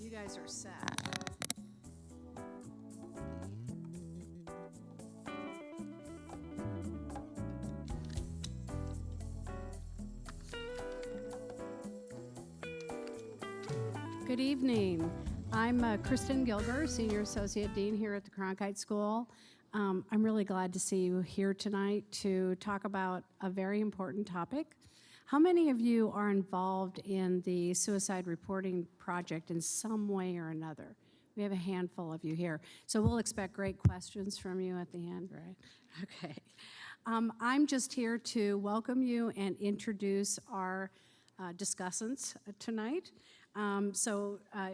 You guys are set. Good evening. I'm Kristen Gilger, Senior Associate Dean here at the Cronkite School. I'm really glad to see you here tonight to talk about a very important topic. How many of you are involved in the suicide reporting project in some way or another? We have a handful of you here. So we'll expect great questions from you at the end, right? Okay. I'm just here to welcome you and introduce our discussants tonight.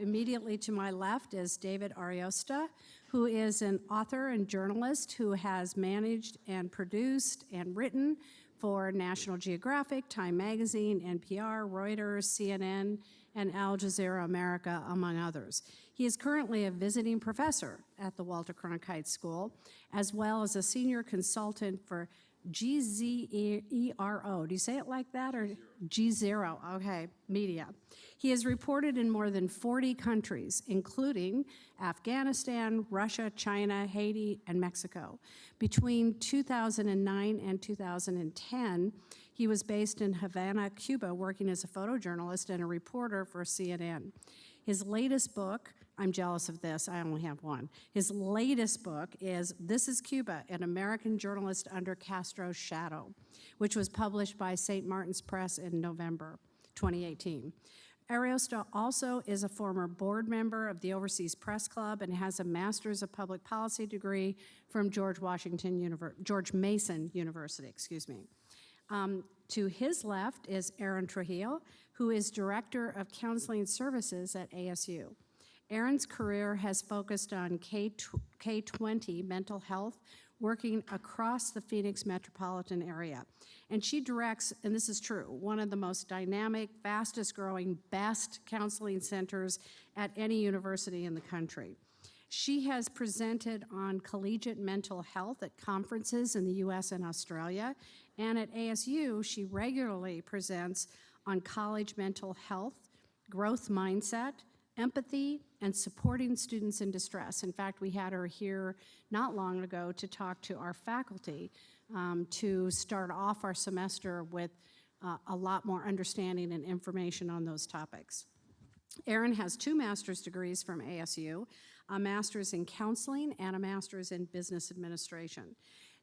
Immediately to my left is David Ariosto, who is an author and journalist who has managed and produced and written for National Geographic, Time Magazine, NPR, Reuters, CNN, and Al Jazeera America, among others. He is currently a visiting professor at the Walter Cronkite School, as well as a senior consultant for GZERO. Do you say it like that, or G0? Okay, media. He has reported in more than 40 countries, including Afghanistan, Russia, China, Haiti, and Mexico. Between 2009 and 2010, he was based in Havana, Cuba, working as a photojournalist and a reporter for CNN. His latest book, I'm jealous of this, I only have one. His latest book is This is Cuba, an American Journalist Under Castro's Shadow, which was published by St. Martin's Press in November 2018. Ariosto also is a former board member of the Overseas Press Club and has a Master's of Public Policy degree from George Mason University. To his left is Erin Trujillo, who is Director of Counseling Services at ASU. Erin's career has focused on K-20 mental health, working across the Phoenix metropolitan area. And she directs, and this is true, one of the most dynamic, fastest growing, best counseling centers at any university in the country. She has presented on collegiate mental health at conferences in the US and Australia, and at ASU, she regularly presents on college mental health, growth mindset, empathy, and supporting students in distress. In fact, we had her here not long ago to talk to our faculty to start off our semester with a lot more understanding and information on those topics. Erin has 2 master's degrees from ASU, a master's in counseling and a master's in business administration.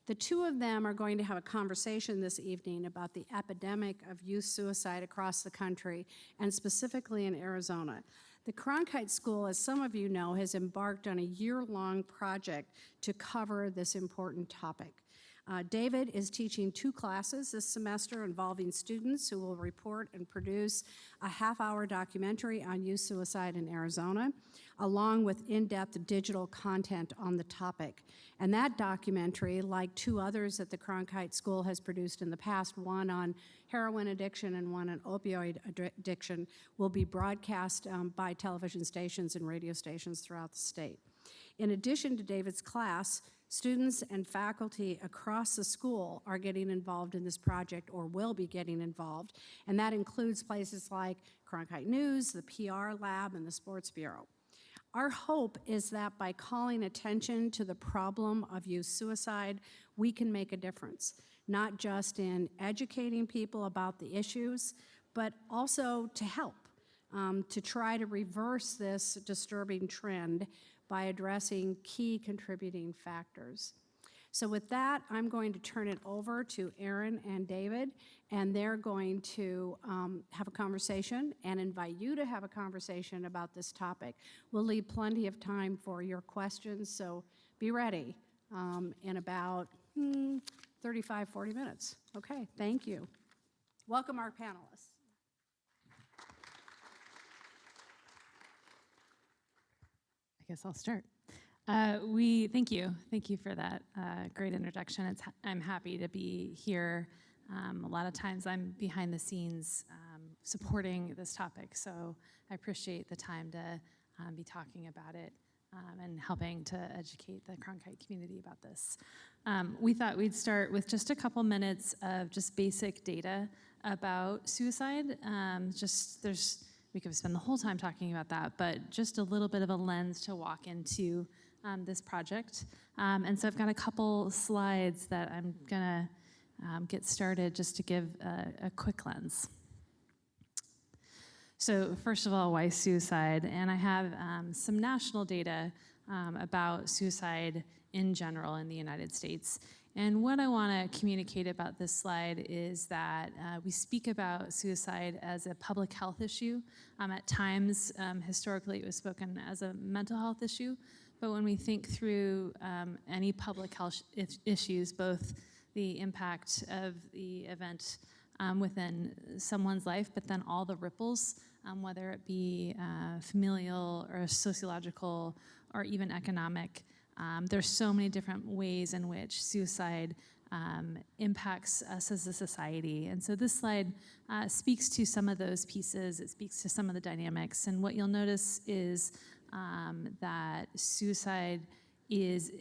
The 2 of them are going to have a conversation this evening about the epidemic of youth suicide across the country, and specifically in Arizona. The Cronkite School, as some of you know, has embarked on a year-long project to cover this important topic. David is teaching 2 classes this semester involving students who will report and produce a half-hour documentary on youth suicide in Arizona, along with in-depth digital content on the topic. And that documentary, like 2 others that the Cronkite School has produced in the past, one on heroin addiction and one on opioid addiction, will be broadcast by television stations and radio stations throughout the state. In addition to David's class, students and faculty across the school are getting involved in this project or will be getting involved, and that includes places like Cronkite News, the PR Lab, and the Sports Bureau. Our hope is that by calling attention to the problem of youth suicide, we can make a difference, not just in educating people about the issues, but also to help, to try to reverse this disturbing trend by addressing key contributing factors. So with that, I'm going to turn it over to Erin and David, and they're going to have a conversation and invite you to have a conversation about this topic. We'll leave plenty of time for your questions, so be ready in about 35, 40 minutes. Okay, thank you. Welcome our panelists. I guess I'll start. Thank you for that great introduction. I'm happy to be here. A lot of times I'm behind the scenes supporting this topic, so I appreciate the time to be talking about it and helping to educate the Cronkite community about this. We thought we'd start with just a couple minutes of just basic data about suicide. There's we could spend the whole time talking about that, but just a little bit of a lens to walk into this project. And so I've got a couple slides that I'm gonna get started just to give a quick lens. So first of all, why suicide? And I have some national data about suicide in general in the United States. And what I want to communicate about this slide is that we speak about suicide as a public health issue. At times, historically, it was spoken as a mental health issue. But when we think through any public health issues, both the impact of the event within someone's life, but then all the ripples, whether it be familial or sociological or even economic. There's so many different ways in which suicide impacts us as a society. And so this slide speaks to some of those pieces. It speaks to some of the dynamics. And what you'll notice is that suicide is,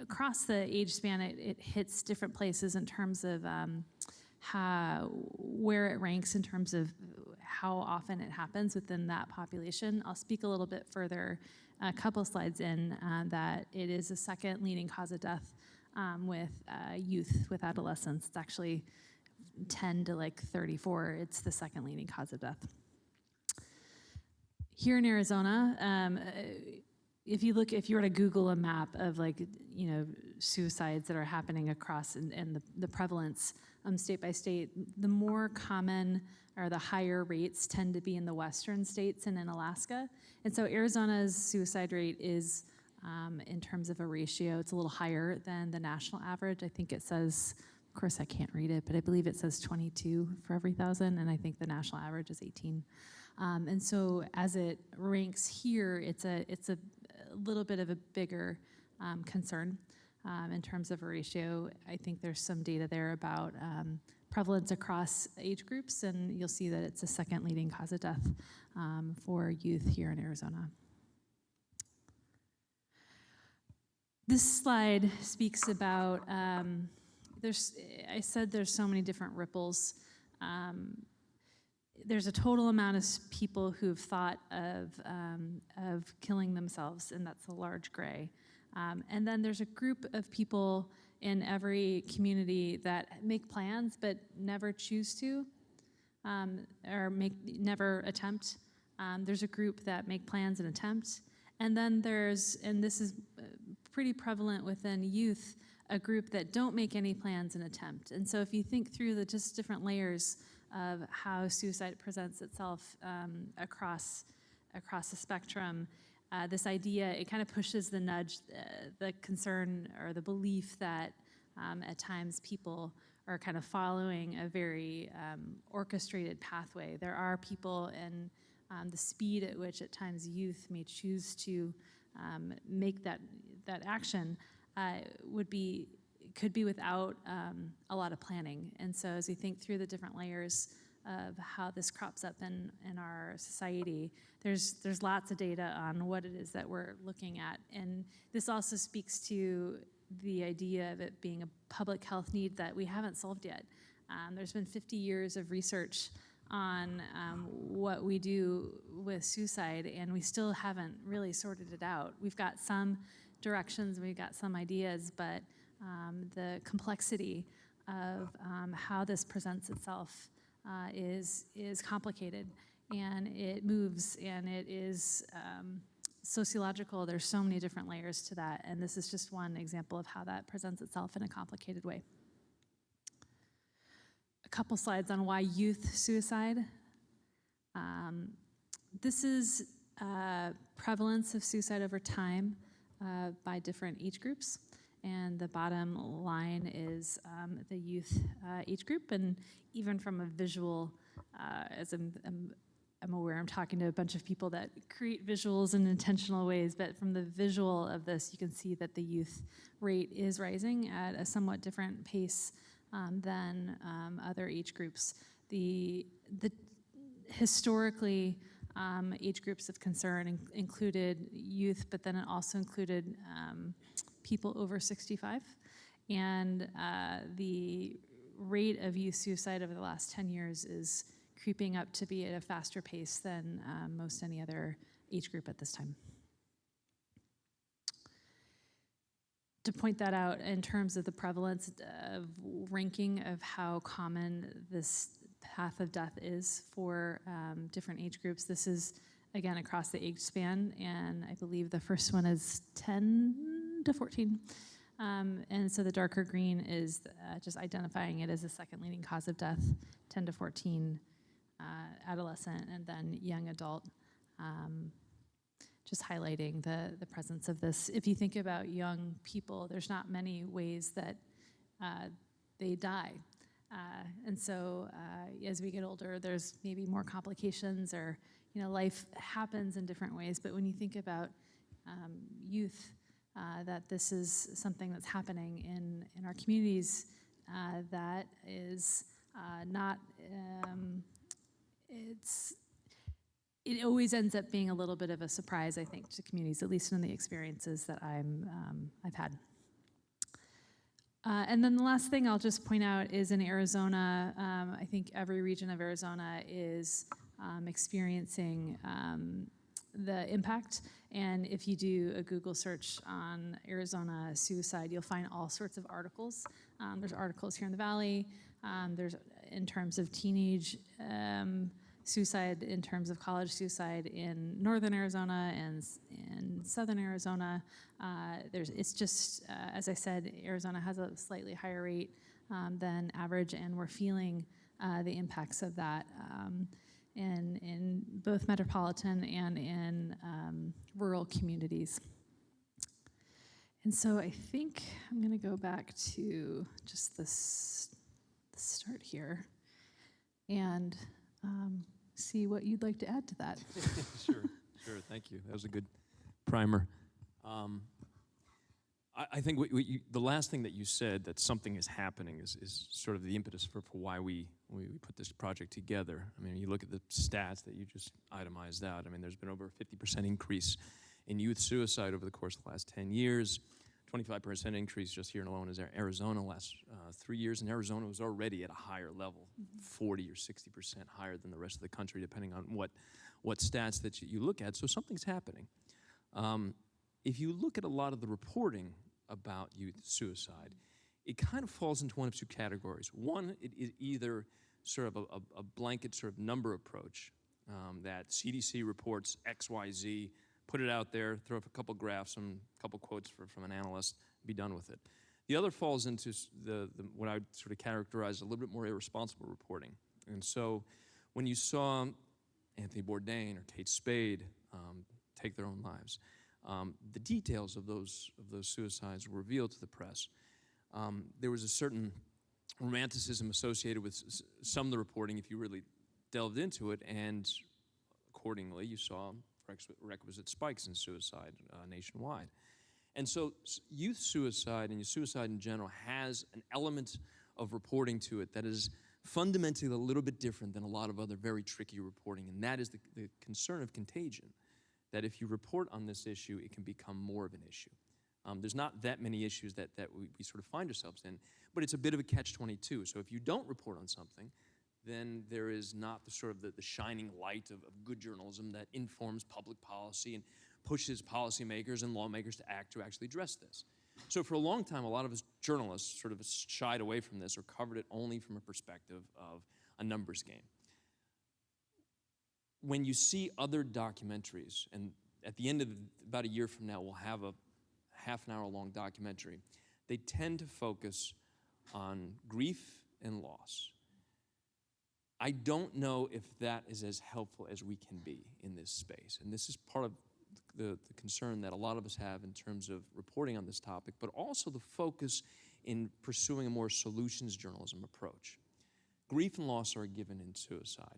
across the age span, it hits different places in terms of where it ranks in terms of how often it happens within that population. I'll speak a little bit further a couple slides in that it is the second leading cause of death with youth, with adolescents. It's actually 10 to like 34. It's the second leading cause of death. Here in Arizona, if you were to Google a map of suicides that are happening across and the prevalence state by state, the more common or the higher rates tend to be in the western states and in Alaska. And so Arizona's suicide rate is, in terms of a ratio, it's a little higher than the national average. I think it says, of course I can't read it, but I believe it says 22 for every 1,000, and I think the national average is 18. And so as it ranks here, it's a little bit of a bigger concern in terms of a ratio. I think there's some data there about prevalence across age groups, and you'll see that it's the second leading cause of death for youth here in Arizona. This slide speaks about, I said there's so many different ripples. There's a total amount of people who've thought of killing themselves, and that's a large gray. And then there's a group of people in every community that make plans but never choose to, or never attempt. There's a group that make plans and attempt. And then and this is pretty prevalent within youth, a group that don't make any plans and attempt. And so if you think through the just different layers of how suicide presents itself across the spectrum, this idea, it kind of pushes the nudge, the concern or the belief that at times people are kind of following a very orchestrated pathway. There are people, and the speed at which at times youth may choose to make that action could be without a lot of planning. And so as we think through the different layers of how this crops up in our society, there's lots of data on what it is that we're looking at. And this also speaks to the idea of it being a public health need that we haven't solved yet. There's been 50 years of research on what we do with suicide, and we still haven't really sorted it out. We've got some directions, we've got some ideas, but the complexity of how this presents itself is complicated, and it moves, and it is sociological. There's so many different layers to that, and this is just one example of how that presents itself in a complicated way. A couple slides on why youth suicide. This is prevalence of suicide over time by different age groups. And the bottom line is the youth age group. And even from a visual, as I'm aware, I'm talking to a bunch of people that create visuals in intentional ways, but from the visual of this, you can see that the youth rate is rising at a somewhat different pace than other age groups. The historically, age groups of concern included youth, but then it also included people over 65. And the rate of youth suicide over the last 10 years is creeping up to be at a faster pace than most any other age group at this time. To point that out in terms of the prevalence of ranking of how common this path of death is for different age groups, this is, again, across the age span, and I believe the first one is 10 to 14. And so the darker green is just identifying it as the second leading cause of death, 10 to 14, adolescent, and then young adult. Just highlighting the presence of this. If you think about young people, there's not many ways that they die. And so as we get older, there's maybe more complications, or life happens in different ways. But when you think about youth, that this is something that's happening in our communities that is not, it always ends up being a little bit of a surprise, I think, to communities, at least in the experiences that I've had. And then the last thing I'll just point out is in Arizona, I think every region of Arizona is experiencing the impact. And if you do a Google search on Arizona suicide, you'll find all sorts of articles. There's articles here in the Valley. There's in terms of teenage suicide, in terms of college suicide in northern Arizona and in southern Arizona. It's just, as I said, Arizona has a slightly higher rate than average, and we're feeling the impacts of that in both metropolitan and in rural communities. And so I think I'm going to go back to just the start here and see what you'd like to add to that. Sure, thank you. That was a good primer. I think the last thing that you said, that something is happening, is sort of the impetus for why we put this project together. I mean, you look at the stats that you just itemized out. I mean, there's been over a 50% increase in youth suicide over the course of the last 10 years. 25% increase just here alone is Arizona last 3 years, and Arizona was already at a higher level, 40 or 60% higher than the rest of the country, depending on what stats that you look at. So something's happening. If you look at a lot of the reporting about youth suicide, it kind of falls into one of two categories. One, it is either sort of a blanket sort of number approach, that CDC reports XYZ, put it out there, throw up a couple graphs, a couple quotes from an analyst, be done with it. The other falls into what I would sort of characterize as a little bit more irresponsible reporting. And so when you saw Anthony Bourdain or Kate Spade take their own lives, the details of those suicides were revealed to the press. There was a certain romanticism associated with some of the reporting if you really delved into it, and accordingly you saw requisite spikes in suicide nationwide. And so youth suicide and suicide in general has an element of reporting to it that is fundamentally a little bit different than a lot of other very tricky reporting, and that is the concern of contagion, that if you report on this issue, it can become more of an issue. There's not that many issues that we sort of find ourselves in, but it's a bit of a catch-22. So if you don't report on something, then there is not the shining light of good journalism that informs public policy and pushes policymakers and lawmakers to actually address this. So for a long time, a lot of us journalists sort of shied away from this or covered it only from a perspective of a numbers game. When you see other documentaries, and at the end of about a year from now, we'll have a half-an-hour-long documentary, they tend to focus on grief and loss. I don't know if that is as helpful as we can be in this space. And this is part of the concern that a lot of us have in terms of reporting on this topic, but also the focus in pursuing a more solutions journalism approach. Grief and loss are a given in suicide,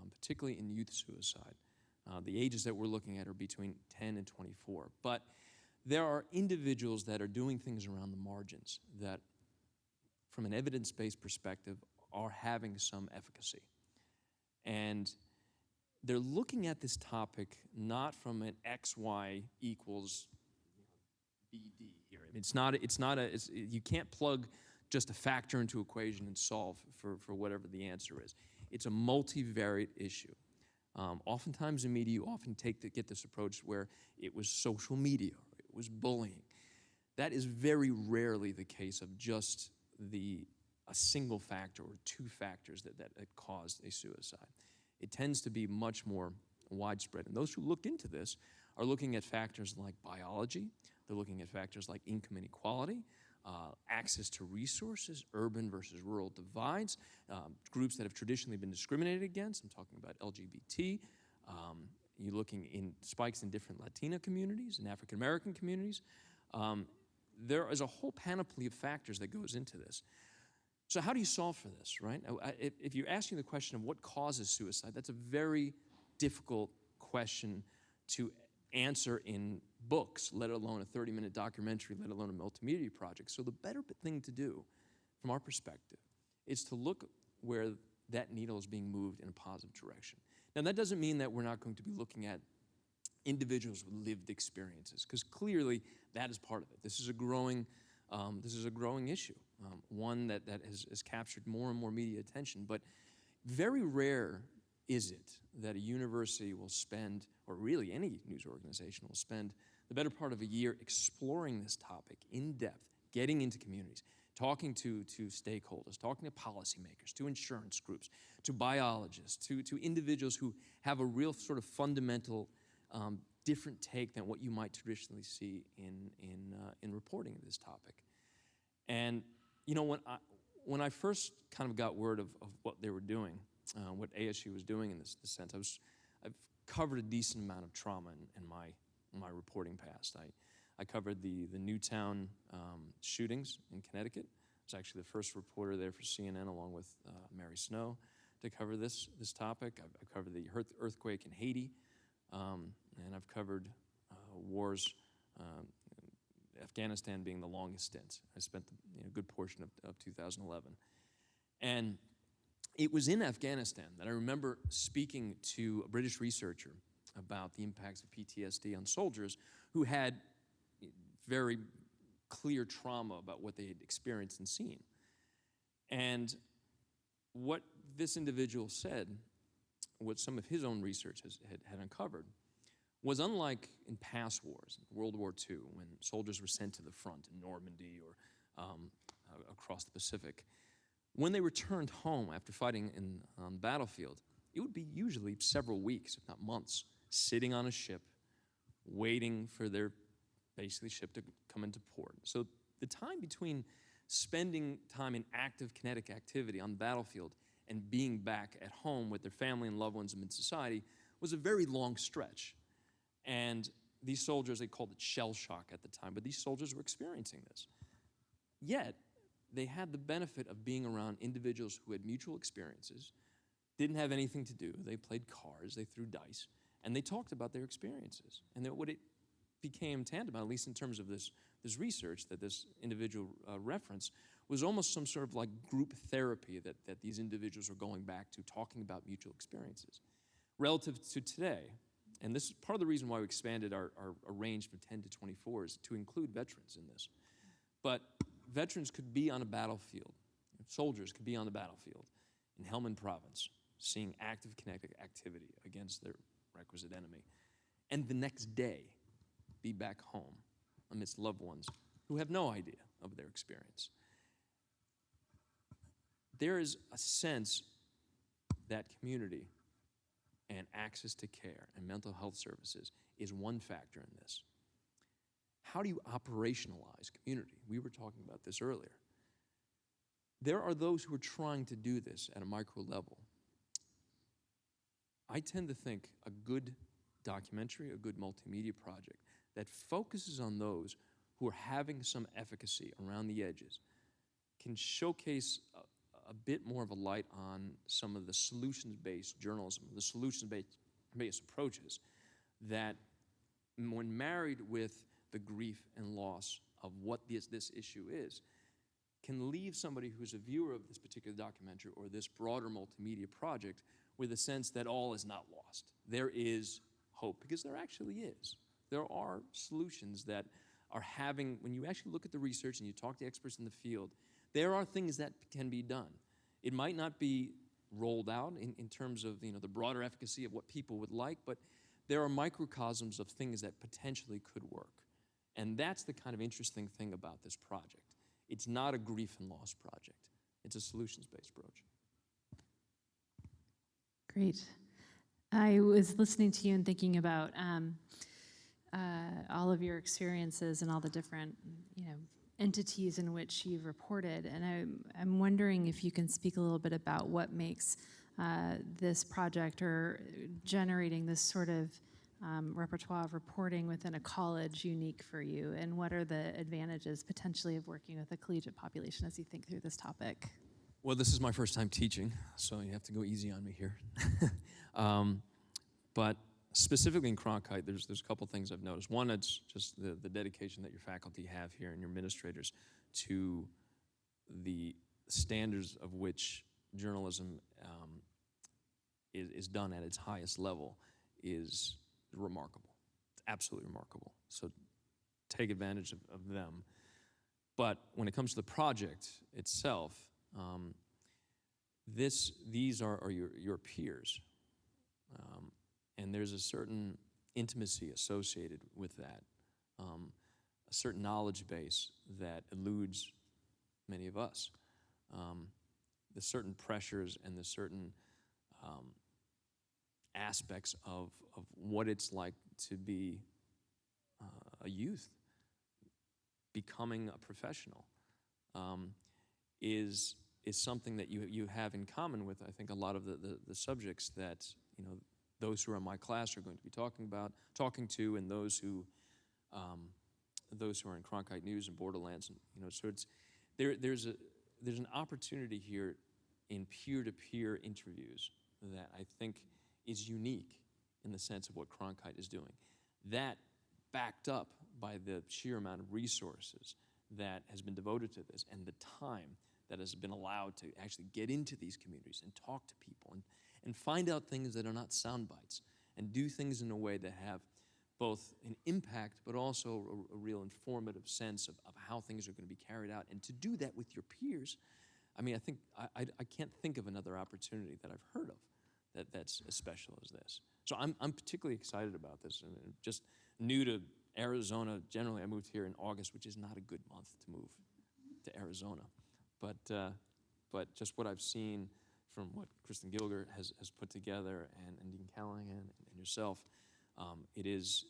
particularly in youth suicide. The ages that we're looking at are between 10 and 24. But there are individuals that are doing things around the margins that, from an evidence-based perspective, are having some efficacy. And they're looking at this topic not from an XY equals BD here. You can't plug just a factor into equation and solve for whatever the answer is. It's a multivariate issue. Oftentimes in media, you often get this approach where it was social media, or it was bullying. That is very rarely the case of just a single factor or two factors that caused a suicide. It tends to be much more widespread. And those who look into this are looking at factors like biology, they're looking at factors like income inequality, access to resources, urban versus rural divides, groups that have traditionally been discriminated against. I'm talking about LGBT. You're looking in spikes in different Latina communities and African American communities. There is a whole panoply of factors that goes into this. So how do you solve for this, right? If you're asking the question of what causes suicide, that's a very difficult question to answer in books, let alone a 30-minute documentary, let alone a multimedia project. So the better thing to do, from our perspective, is to look where that needle is being moved in a positive direction. Now, that doesn't mean that we're not going to be looking at individuals with lived experiences, because clearly that is part of it. This is a growing issue, one that has captured more and more media attention. But very rare is it that a university will spend, or really any news organization will spend, the better part of a year exploring this topic in depth, getting into communities, talking to stakeholders, talking to policymakers, to insurance groups, to biologists, to individuals who have a real sort of fundamental different take than what you might traditionally see in reporting of this topic. And you know, when I first kind of got word of what they were doing, what ASU was doing in this sense, I've covered a decent amount of trauma in my reporting past. I covered the Newtown shootings in Connecticut. I was actually the first reporter there for CNN, along with Mary Snow, to cover this topic. I've covered the earthquake in Haiti. And I've covered wars, Afghanistan being the longest stint. I spent a good portion of 2011. And it was in Afghanistan that I remember speaking to a British researcher about the impacts of PTSD on soldiers who had very clear trauma about what they had experienced and seen. And what this individual said, what some of his own research had uncovered, was unlike in past wars, World War II, when soldiers were sent to the front in Normandy or across the Pacific. When they returned home after fighting on the battlefield, it would be usually several weeks, if not months, sitting on a ship, waiting for their basically ship to come into port. So the time between spending time in active kinetic activity on the battlefield and being back at home with their family and loved ones in mid-society was a very long stretch. And these soldiers, they called it shell shock at the time, but these soldiers were experiencing this. Yet, they had the benefit of being around individuals who had mutual experiences, didn't have anything to do. They played cards, they threw dice, and they talked about their experiences. And what it became tantamount, at least in terms of this research that this individual referenced, was almost some sort of like group therapy that these individuals were going back to, talking about mutual experiences. Relative to today, and this is part of the reason why we expanded our range from 10 to 24 is to include veterans in this. But veterans could be on a battlefield, soldiers could be on the battlefield in Helmand Province, seeing active kinetic activity against their requisite enemy, and the next day be back home amidst loved ones who have no idea of their experience. There is a sense that community and access to care and mental health services is one factor in this. How do you operationalize community? We were talking about this earlier. There are those who are trying to do this at a micro level. I tend to think a good documentary, a good multimedia project that focuses on those who are having some efficacy around the edges can showcase a bit more of a light on some of the solutions-based journalism, the solutions-based approaches that, when married with the grief and loss of what this issue is, can leave somebody who's a viewer of this particular documentary or this broader multimedia project with a sense that all is not lost. There is hope, because there actually is. There are solutions that are having, when you actually look at the research and you talk to experts in the field, there are things that can be done. It might not be rolled out in terms of the broader efficacy of what people would like, but there are microcosms of things that potentially could work. And that's the kind of interesting thing about this project. It's not a grief and loss project. It's a solutions-based approach. Great. I was listening to you and thinking about all of your experiences and all the different, entities in which you've reported, and I'm wondering if you can speak a little bit about what makes this project or generating this sort of repertoire of reporting within a college unique for you, and what are the advantages potentially of working with a collegiate population as you think through this topic? Well, this is my first time teaching, so you have to go easy on me here. But specifically in Cronkite, there's a couple things I've noticed. One, it's just the dedication that your faculty have here and your administrators to the standards of which journalism is done at its highest level is remarkable. It's absolutely remarkable. So take advantage of them. But when it comes to the project itself, these are your peers. And there's a certain intimacy associated with that, a certain knowledge base that eludes many of us. The certain pressures and the certain aspects of what it's like to be a youth, becoming a professional, is something that you have in common with, I think, a lot of the subjects that those who are in my class are going to be talking to, and those who are in Cronkite News and Borderlands, and so it's there's an opportunity here in peer-to-peer interviews that I think is unique in the sense of what Cronkite is doing. That backed up by the sheer amount of resources that has been devoted to this and the time that has been allowed to actually get into these communities and talk to people and find out things that are not sound bites and do things in a way that have both an impact but also a real informative sense of how things are going to be carried out. And to do that with your peers, I mean, I think I can't think of another opportunity that I've heard of that's as special as this. So I'm particularly excited about this, and just new to Arizona. Generally, I moved here in August, which is not a good month to move to Arizona. But just what I've seen from what Kristen Gilger has put together, and Dean Callahan and yourself, it is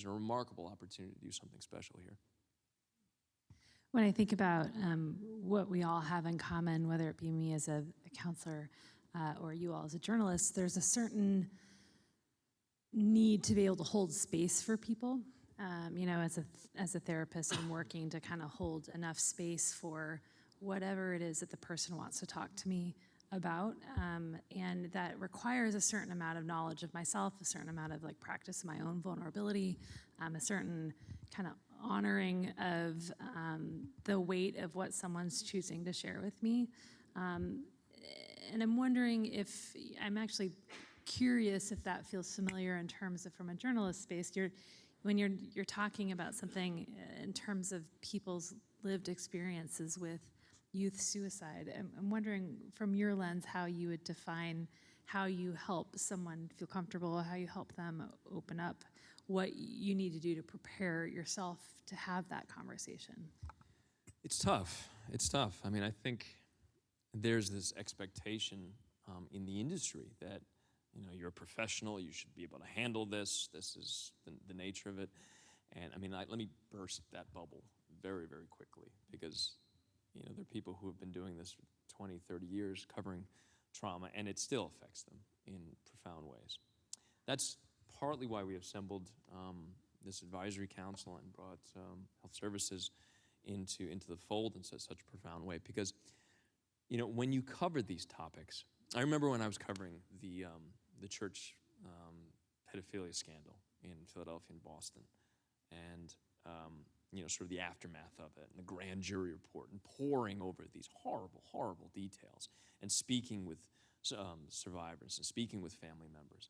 a remarkable opportunity to do something special here. When I think about what we all have in common, whether it be me as a counselor or you all as a journalist, there's a certain need to be able to hold space for people. As a therapist, I'm working to kind of hold enough space for whatever it is that the person wants to talk to me about, and that requires a certain amount of knowledge of myself, a certain amount of practice of my own vulnerability, a certain kind of honoring of the weight of what someone's choosing to share with me. And I'm wondering if, I'm actually curious if that feels familiar in terms of, from a journalist space, when you're talking about something in terms of people's lived experiences with youth suicide. I'm wondering, from your lens, how you would define how you help someone feel comfortable, how you help them open up, what you need to do to prepare yourself to have that conversation. It's tough. It's tough. I mean, I think there's this expectation in the industry that you're a professional, you should be able to handle this. This is the nature of it. And I mean, let me burst that bubble very, very quickly, because there are people who have been doing this for 20, 30 years, covering trauma, and it still affects them in profound ways. That's partly why we assembled this advisory council and brought health services into the fold in such a profound way, because when you cover these topics, I remember when I was covering the church pedophilia scandal in Philadelphia and Boston, and sort of the aftermath of it, and the grand jury report, and poring over these horrible, horrible details, and speaking with survivors, and speaking with family members.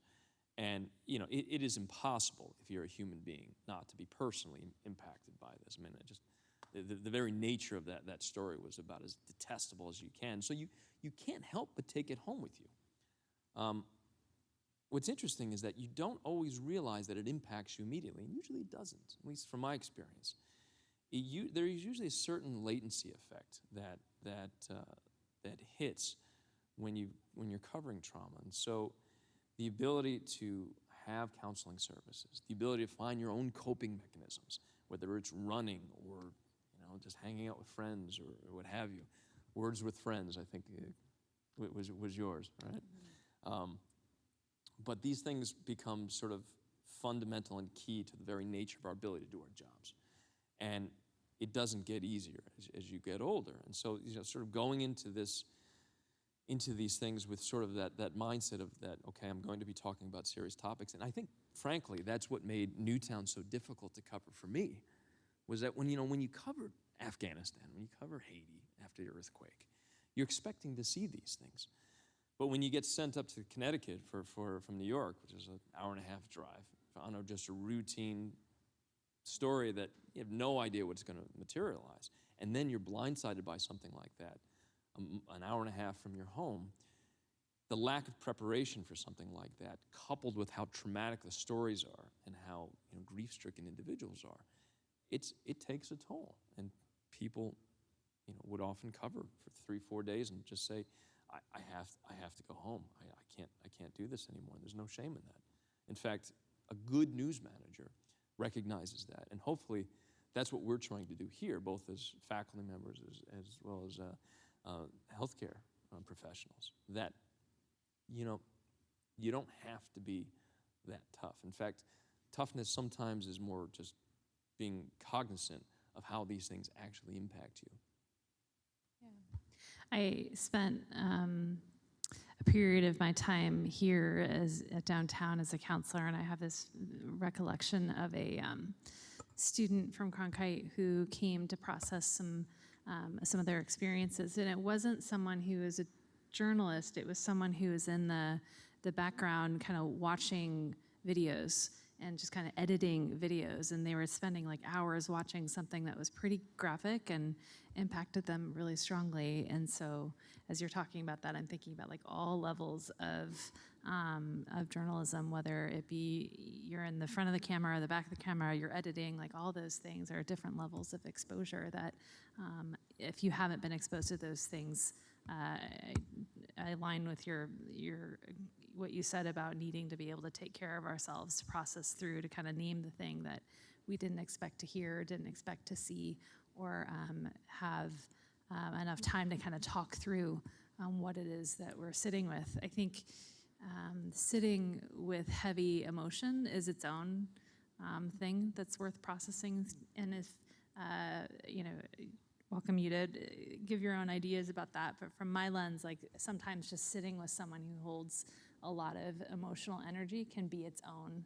And, it is impossible, if you're a human being, not to be personally impacted by this. I mean, the very nature of that story was about as detestable as you can. So you can't help but take it home with you. What's interesting is that you don't always realize that it impacts you immediately, and usually it doesn't, at least from my experience. There is usually a certain latency effect that hits when you're covering trauma, and so the ability to have counseling services, the ability to find your own coping mechanisms, whether it's running or just hanging out with friends or what have you. Words with Friends, I think, was yours, right? But these things become sort of fundamental and key to the very nature of our ability to do our jobs. And it doesn't get easier as you get older. And so, sort of going into these things with sort of that mindset of that, okay, I'm going to be talking about serious topics. And I think, frankly, that's what made Newtown so difficult to cover for me, was that when you cover Afghanistan, when you cover Haiti after the earthquake, you're expecting to see these things. But when you get sent up to Connecticut from New York, which is an hour-and-a-half drive, on just a routine story that you have no idea what's going to materialize, and then you're blindsided by something like that, an hour and a half from your home, the lack of preparation for something like that, coupled with how traumatic the stories are and how grief-stricken individuals are, it takes a toll. And people would often cover for 3-4 days and just say, I have to go home. I can't do this anymore. There's no shame in that. In fact, a good news manager recognizes that, and hopefully that's what we're trying to do here, both as faculty members as well as healthcare professionals. That you don't have to be that tough. In fact, toughness sometimes is more just being cognizant of how these things actually impact you. I spent a period of my time here at downtown as a counselor, and I have this recollection of a student from Cronkite who came to process some of their experiences, and it wasn't someone who was a journalist. It was someone who was in the background, kind of watching videos and just kind of editing videos, and they were spending like hours watching something that was pretty graphic and impacted them really strongly. And so as you're talking about that, I'm thinking about like all levels of journalism, whether it be you're in the front of the camera or the back of the camera, you're editing, like all those things are different levels of exposure that if you haven't been exposed to those things, I align with your what you said about needing to be able to take care of ourselves, to process through, to kind of name the thing that we didn't expect to hear, didn't expect to see, or have enough time to kind of talk through what it is that we're sitting with. I think sitting with heavy emotion is its own thing that's worth processing. And if, welcome you to give your own ideas about that. But from my lens, like sometimes just sitting with someone who holds a lot of emotional energy can be its own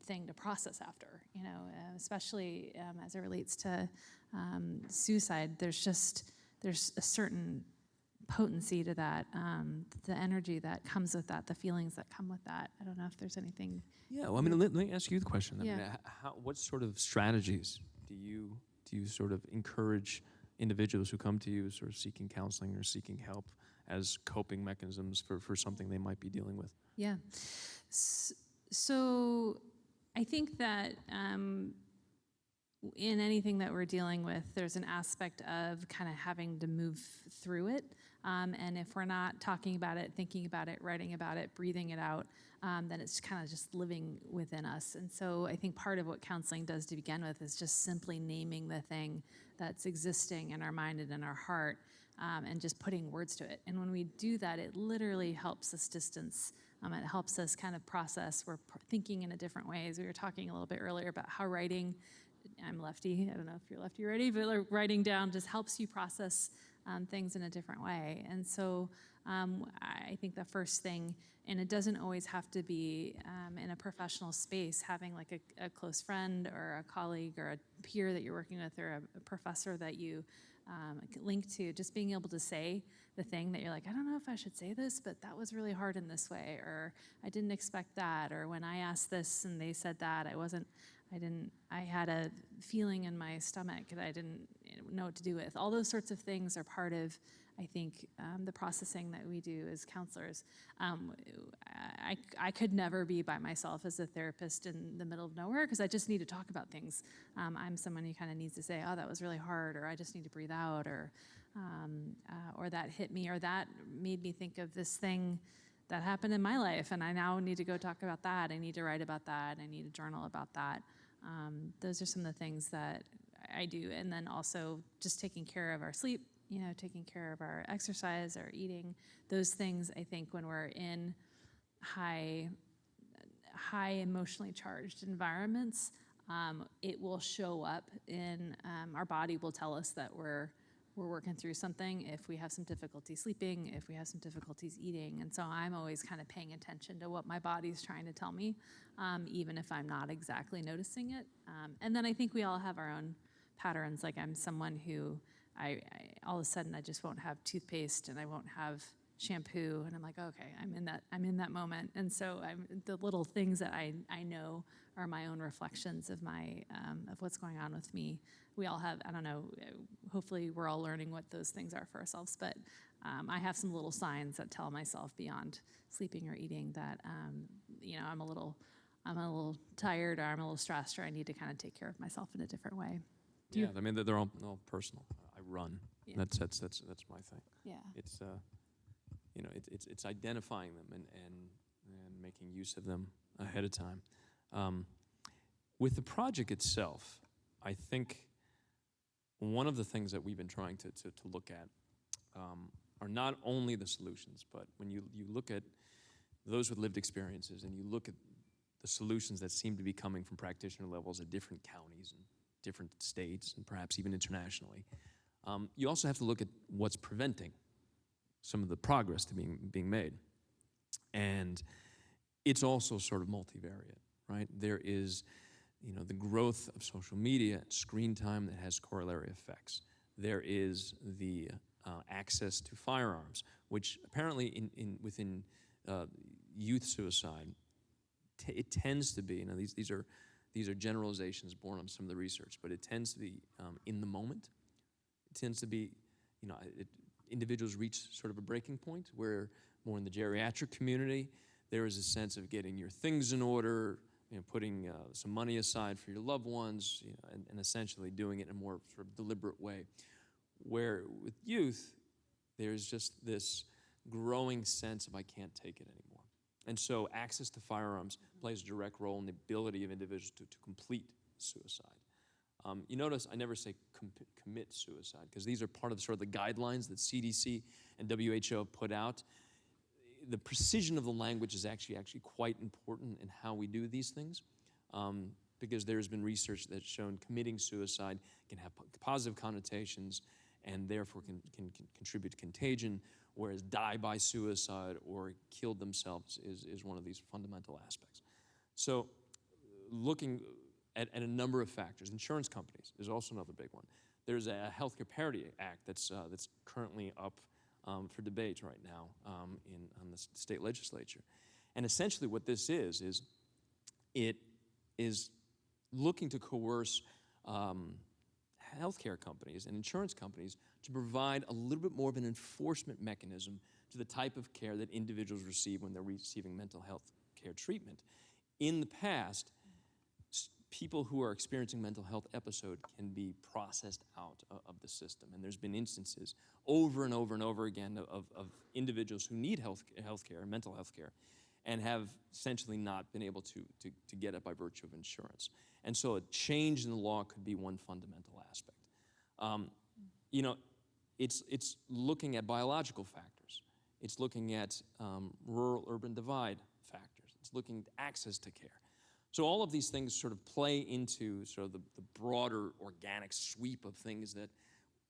thing to process after, especially as it relates to suicide. There's a certain potency to that, the energy that comes with that, the feelings that come with that. I don't know if there's anything. Yeah, well, I mean, let me ask you the question. Yeah. I mean, what sort of strategies do you sort of encourage individuals who come to you sort of seeking counseling or seeking help as coping mechanisms for something they might be dealing with? Yeah. So I think that in anything that we're dealing with, there's an aspect of kind of having to move through it. And if we're not talking about it, thinking about it, writing about it, breathing it out, then it's kind of just living within us. And so I think part of what counseling does to begin with is just simply naming the thing that's existing in our mind and in our heart, and just putting words to it. And when we do that, it literally helps us distance. It helps us kind of process. We're thinking in a different ways. We were talking a little bit earlier about how writing, I'm lefty, I don't know if you're lefty or righty, but like writing down just helps you process things in a different way. And so I think the first thing, and it doesn't always have to be in a professional space, having like a close friend or a colleague or a peer that you're working with or a professor that you link to, just being able to say the thing that you're like, I don't know if I should say this, but that was really hard in this way, or I didn't expect that, or when I asked this and they said that, I had a feeling in my stomach that I didn't know what to do with. All those sorts of things are part of, I think the processing that we do as counselors, I could never be by myself as a therapist in the middle of nowhere because I just need to talk about things. I'm someone who kind of needs to say, oh, that was really hard, or I just need to breathe out, or that hit me, or that made me think of this thing that happened in my life, and I now need to go talk about that. I need to write about that. I need to journal about that. Those are some of the things that I do. And then also just taking care of our sleep, taking care of our exercise, our eating. Those things, I think, when we're in high emotionally charged environments, it will show up in our body will tell us that we're working through something if we have some difficulty sleeping, if we have some difficulties eating. And so I'm always kind of paying attention to what my body's trying to tell me, even if I'm not exactly noticing it. And then I think we all have our own patterns. Like I'm someone who I all of a sudden I just won't have toothpaste and I won't have shampoo, and I'm like, okay, I'm in that moment. And so the little things that I know are my own reflections of of what's going on with me. We all have, I don't know, hopefully we're all learning what those things are for ourselves, but I have some little signs that tell myself beyond sleeping or eating that I'm a little tired, or I'm a little stressed, or I need to kind of take care of myself in a different way. I mean, they're all personal. I run. Yeah. That's my thing. Yeah. It's it's identifying them and making use of them ahead of time. With the project itself, I think one of the things that we've been trying to look at are not only the solutions, but when you look at those with lived experiences and you look at the solutions that seem to be coming from practitioner levels at different counties and different states and perhaps even internationally, you also have to look at what's preventing some of the progress to being made. And it's also sort of multivariate, right? There is, the growth of social media, screen time that has corollary effects. There is the access to firearms, which apparently within youth suicide, it tends to be, these are generalizations born on some of the research, but it tends to be in the moment. It tends to be, individuals reach sort of a breaking point where more in the geriatric community, there is a sense of getting your things in order, putting some money aside for your loved ones, and essentially doing it in a more sort of deliberate way. Where with youth, there's just this growing sense of I can't take it anymore. And so access to firearms plays a direct role in the ability of individuals to complete suicide. You notice I never say commit suicide, because these are part of the guidelines that CDC and WHO put out. The precision of the language is actually quite important in how we do these things, because there's been research that's shown committing suicide can have positive connotations and therefore can contribute to contagion, whereas die by suicide or killed themselves is one of these fundamental aspects. So looking at a number of factors. Insurance companies is also another big one. There's a Healthcare Parity Act that's currently up for debate right now on the state legislature. And essentially what this is it is looking to coerce healthcare companies and insurance companies to provide a little bit more of an enforcement mechanism to the type of care that individuals receive when they're receiving mental health care treatment. In the past, people who are experiencing mental health episode can be processed out of the system. And there's been instances over and over and over again of individuals who need health care, mental health care, and have essentially not been able to get it by virtue of insurance. And so a change in the law could be one fundamental aspect. It's looking at biological factors. It's looking at rural-urban divide factors. It's looking at access to care. So all of these things sort of play into sort of the broader organic sweep of things that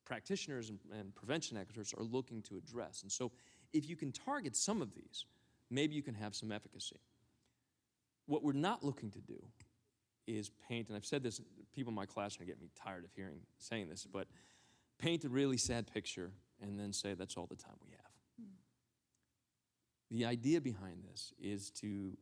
practitioners and prevention experts are looking to address. And so if you can target some of these, maybe you can have some efficacy. What we're not looking to do is paint, and I've said this, people in my class are going to get me tired of saying this, but paint a really sad picture and then say that's all the time we have. The idea behind this is to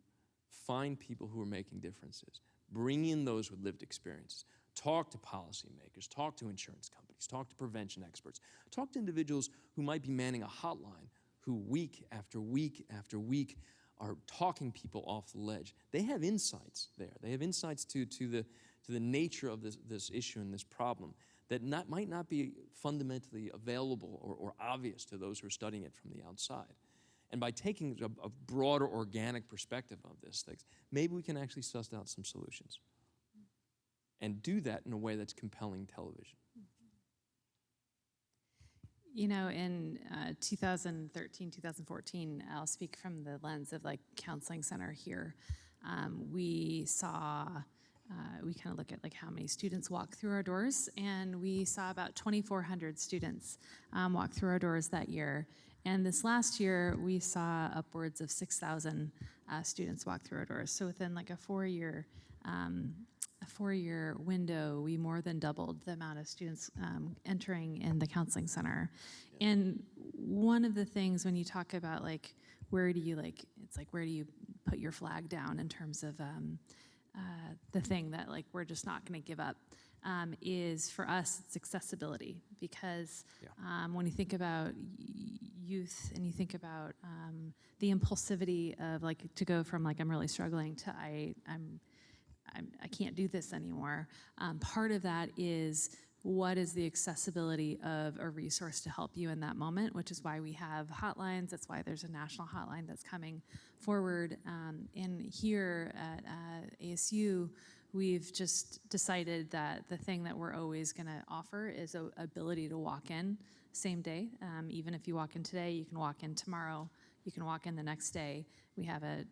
find people who are making differences, bring in those with lived experiences, talk to policymakers, talk to insurance companies, talk to prevention experts, talk to individuals who might be manning a hotline, who week after week after week are talking people off the ledge. They have insights there. They have insights to the nature of this issue and this problem that might not be fundamentally available or obvious to those who are studying it from the outside. And by taking a broader organic perspective of this things, maybe we can actually suss out some solutions and do that in a way that's compelling television. You know, in 2013, 2014, I'll speak from the lens of like counseling center here. We kind of look at like how many students walk through our doors, and we saw about 2,400 students walk through our doors that year. And this last year, we saw upwards of 6,000 students walk through our doors. So within like a four-year window, we more than doubled the amount of students entering in the counseling center. Yeah. And one of the things when you talk about like, where do you put your flag down in terms of the thing that like we're just not going to give up is for us, it's accessibility. Because when you think about youth and you think about the impulsivity of like to go from like I'm really struggling to I can't do this anymore. Part of that is what is the accessibility of a resource to help you in that moment, which is why we have hotlines. That's why there's a national hotline that's coming forward. And here at ASU, we've just decided that the thing that we're always going to offer is an ability to walk in same day. Even if you walk in today, you can walk in tomorrow. You can walk in the next day. We have a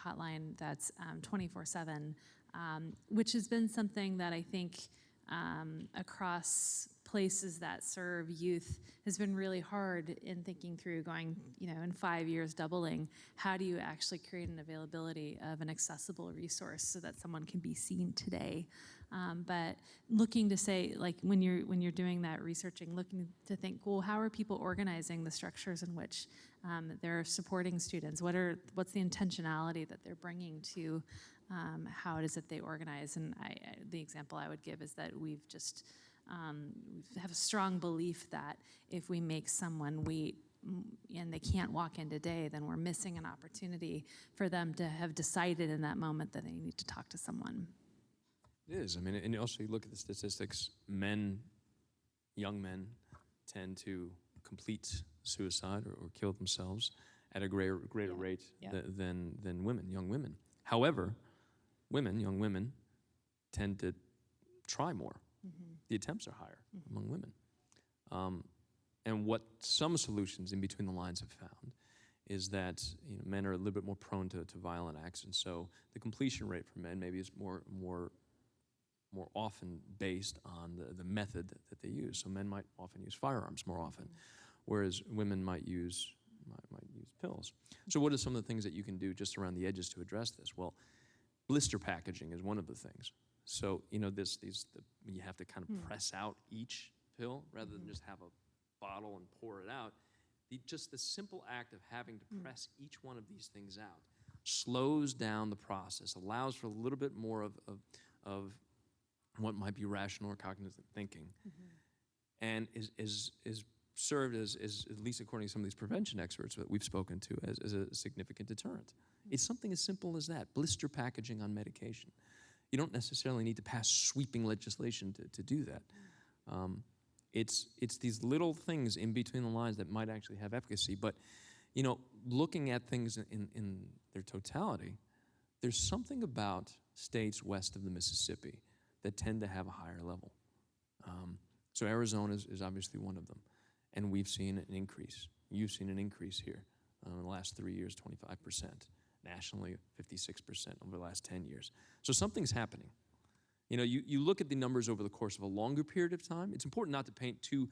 hotline that's 24/7. Which has been something that I think across places that serve youth has been really hard in thinking through going, in 5 years doubling, how do you actually create an availability of an accessible resource so that someone can be seen today? But looking to say, like when you're doing that researching, looking to think, well, how are people organizing the structures in which they're supporting students? What's the intentionality that they're bringing to how it is that they organize? And the example I would give is that we have a strong belief that if we make someone wait and they can't walk in today, then we're missing an opportunity for them to have decided in that moment that they need to talk to someone. It is. I mean, and also you look at the statistics, young men tend to complete suicide or kill themselves at a greater rate than women, young women. However, young women tend to try more. Mm-hmm. The attempts are higher among women. And what some solutions in between the lines have found is that men are a little bit more prone to violent acts, and so the completion rate for men maybe is more often based on the method that they use. So men might often use firearms more often, whereas women might use pills. So what are some of the things that you can do just around the edges to address this? Well, blister packaging is one of the things. So you have to kind of press out each pill rather than just have a bottle and pour it out. Just the simple act of having to press each one of these things out slows down the process, allows for a little bit more of what might be rational or cognitive thinking, and is served as, at least according to some of these prevention experts that we've spoken to, as a significant deterrent. It's something as simple as that, blister packaging on medication. You don't necessarily need to pass sweeping legislation to do that. It's these little things in between the lines that might actually have efficacy. But, looking at things in their totality, there's something about states west of the Mississippi that tend to have a higher level. So Arizona is obviously one of them. And we've seen an increase. You've seen an increase here in the last 3 years, 25%. Nationally, 56% over the last 10 years. So something's happening. You look at the numbers over the course of a longer period of time. It's important not to paint too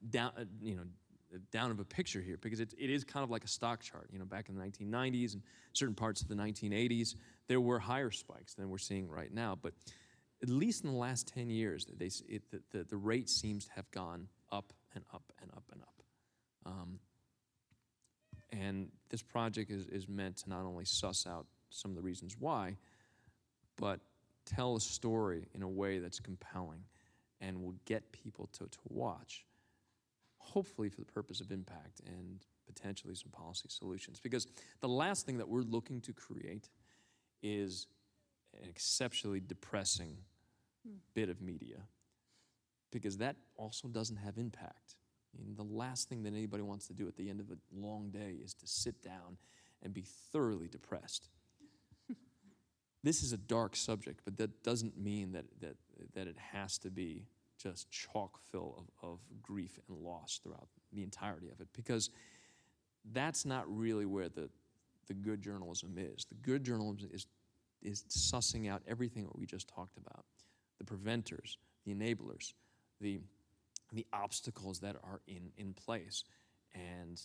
down of a picture here, because it is kind of like a stock chart. Back in the 1990s and certain parts of the 1980s, there were higher spikes than we're seeing right now. But at least in the last 10 years, the rate seems to have gone up and up and up and up. And this project is meant to not only suss out some of the reasons why, but tell a story in a way that's compelling and will get people to watch, hopefully for the purpose of impact and potentially some policy solutions. Because the last thing that we're looking to create is an exceptionally depressing bit of media, because that also doesn't have impact. I mean, the last thing that anybody wants to do at the end of a long day is to sit down and be thoroughly depressed. This is a dark subject, but that doesn't mean that it has to be just chock full of grief and loss throughout the entirety of it, because that's not really where the good journalism is. The good journalism is sussing out everything that we just talked about, the preventers, the enablers, the obstacles that are in place, and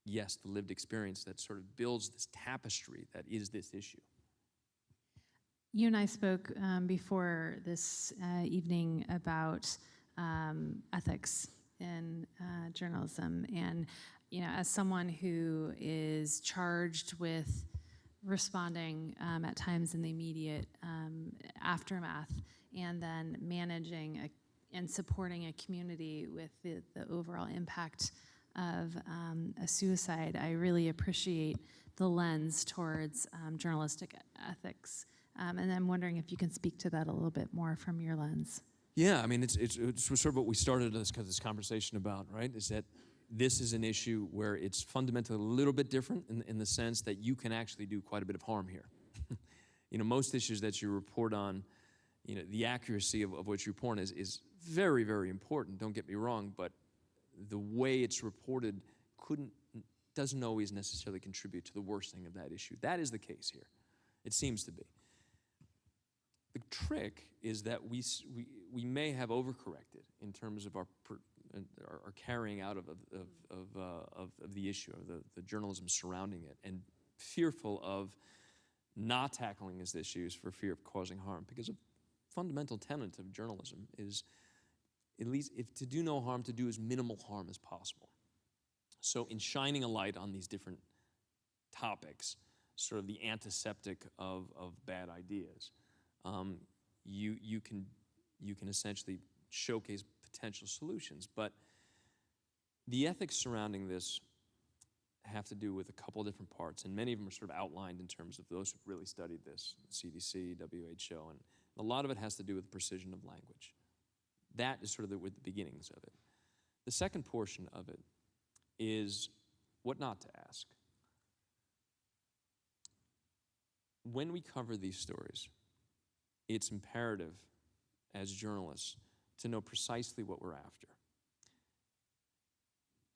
yes, the lived experience that sort of builds this tapestry that is this issue. You and I spoke before this evening about ethics in journalism, and as someone who is charged with responding at times in the immediate aftermath, and then managing and supporting a community with the overall impact of a suicide, I really appreciate the lens towards journalistic ethics. And I'm wondering if you can speak to that a little bit more from your lens. Yeah, I mean, it's sort of what we started this conversation about, right? Is that this is an issue where it's fundamentally a little bit different in the sense that you can actually do quite a bit of harm here. Most issues that you report on, the accuracy of what you report is very, very important, don't get me wrong, but the way it's reported doesn't always necessarily contribute to the worsening of that issue. That is the case here. It seems to be. The trick is that we may have overcorrected in terms of our carrying out of the issue, of the journalism surrounding it, and fearful of not tackling these issues for fear of causing harm. Because a fundamental tenet of journalism is, at least if to do no harm, to do as minimal harm as possible. So in shining a light on these different topics, sort of the antiseptic of bad ideas, you can essentially showcase potential solutions. But the ethics surrounding this have to do with a couple of different parts, and many of them are sort of outlined in terms of those who've really studied this, CDC, WHO, and a lot of it has to do with precision of language. That is sort of with the beginnings of it. The second portion of it is what not to ask. When we cover these stories, it's imperative as journalists to know precisely what we're after.